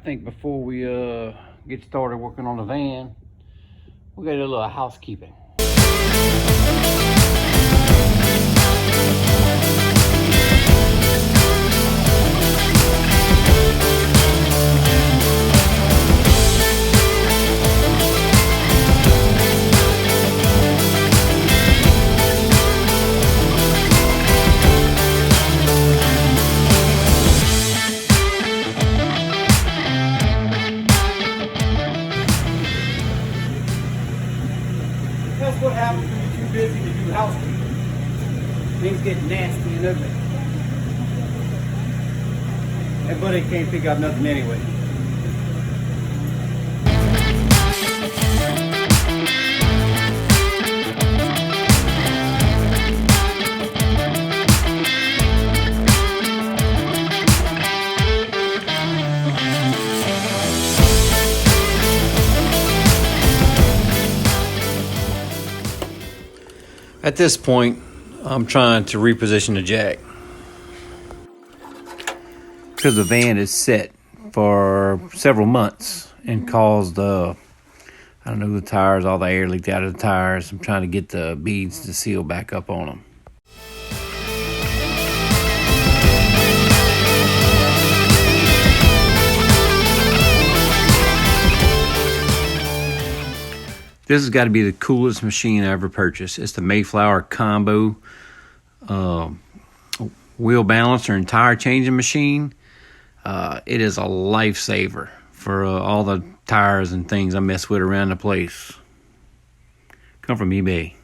think before we get started working on the van, we got a little housekeeping. That's what happens when you're too busy to do housekeeping. Things get nasty and ugly. Everybody can't pick up nothing anyway. At this point, I'm trying to reposition the jack because the van is set for several months and caused I don't know, the tires, all the air leaked out of the tires. I'm trying to get the beads to seal back up on them. This has got to be the coolest machine I ever purchased. It's the Mayflower Combo wheel balancer and tire changing machine. It is a lifesaver for all the tires and things I mess with around the place. Come from eBay.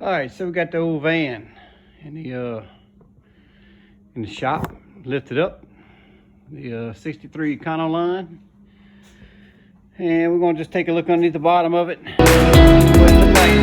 Alright, so we got the old van in the shop, lifted up, the 63 Econoline, and we're going to just take a look underneath the bottom of it. What it looks like.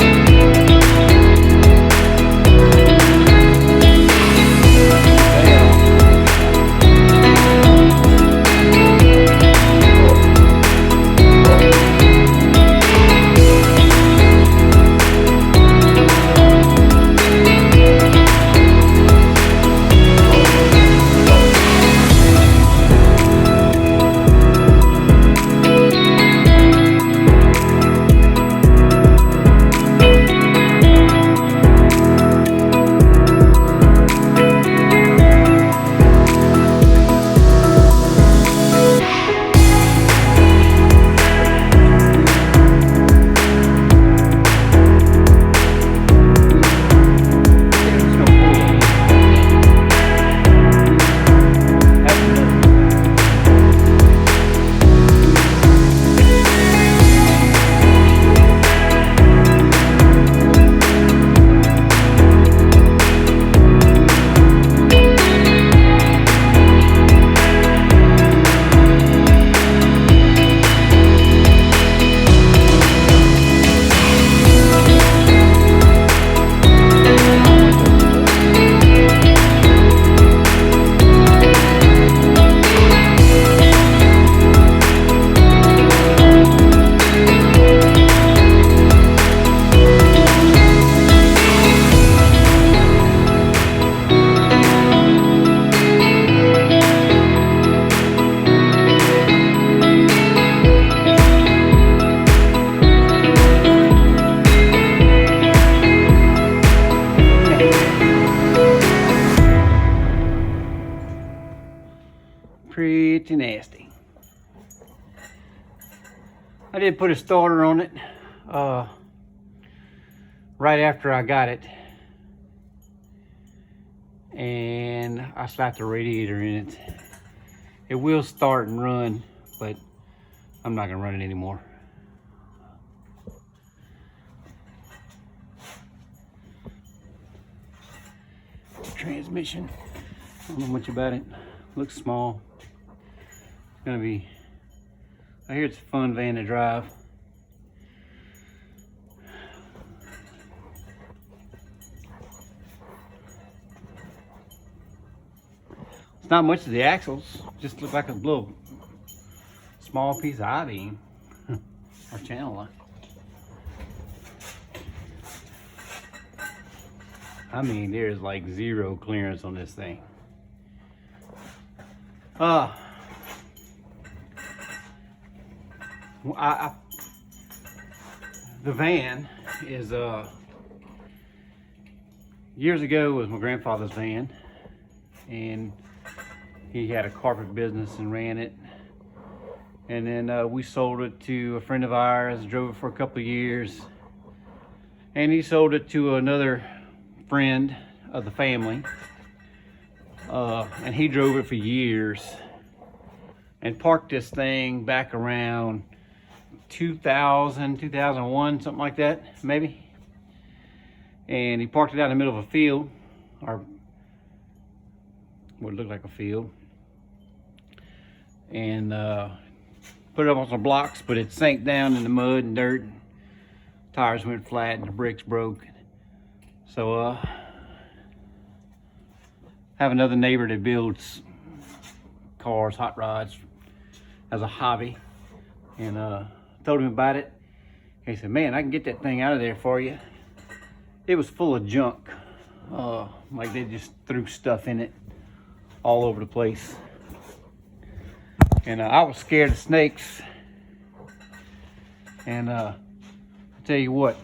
I did put a starter on it right after I got it, and I slapped a radiator in it. It will start and run, but I'm not gonna run it anymore. Transmission, I don't know much about it. Looks small. It's gonna be, I hear it's a fun van to drive. It's not much of the axles, just look like a little small piece of I-beam or channel line. I mean, there's like zero clearance on this thing. The van is years ago was my grandfather's van, and he had a carpet business and ran it. And then we sold it to a friend of ours, drove it for a couple of years, and he sold it to another friend of the family, and he drove it for years and parked this thing back around 2000, 2001, something like that, maybe. And he parked it out in the middle of a field, or what looked like a field, and put it up on some blocks, but it sank down in the mud and dirt. Tires went flat and the bricks broke. So have another neighbor that builds cars, hot rods, as a hobby, and told him about it. He said, man, I can get that thing out of there for you. It was full of junk, like they just threw stuff in it all over the place. And I was scared of snakes, and I'll tell you what,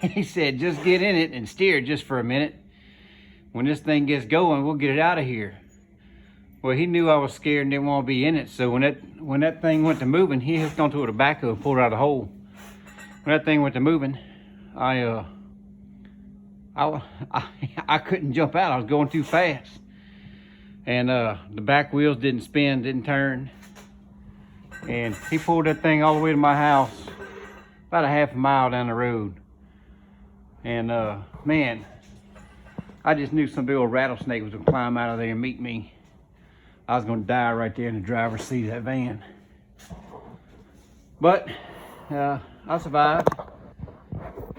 he said, just get in it and steer just for a minute. When this thing gets going, we'll get it out of here. Well, he knew I was scared and didn't want to be in it, so when that thing went to moving, he hooked onto a tobacco and pulled it out of the hole. When that thing went to moving, I couldn't jump out. I was going too fast. And the back wheels didn't spin, didn't turn. And he pulled that thing all the way to my house, about a half a mile down the road. And man, I just knew some big old rattlesnake was gonna climb out of there and meet me. I was gonna die right there in the driver's seat of that van. But I survived.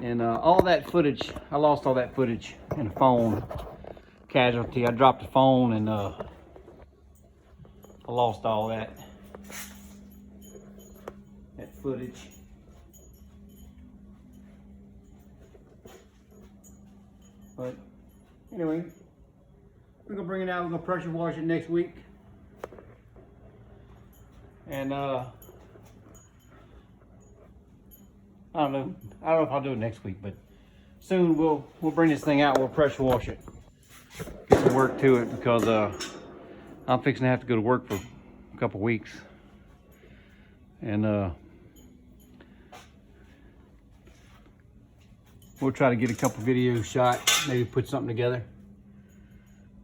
And all that footage, I lost all that footage in a phone casualty. I dropped the phone and I lost all that footage. But anyway, we're gonna bring it out. We're gonna pressure wash it next week, and I don't know if I'll do it next week, but soon we'll bring this thing out. We'll pressure wash it, get some work to it, because I'm fixing to have to go to work for a couple weeks, and we'll try to get a couple videos shot, maybe put something together.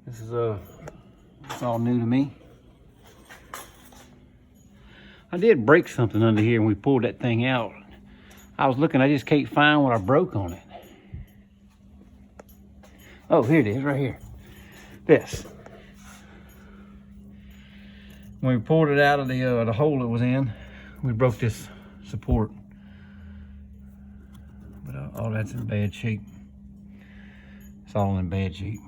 This is it's all new to me. I did break something under here when we pulled that thing out. I was looking, I just can't find what I broke on it. Oh, here it is, right here. This. When we pulled it out of the hole it was in, we broke this support. But all that's in bad shape. It's all in bad shape.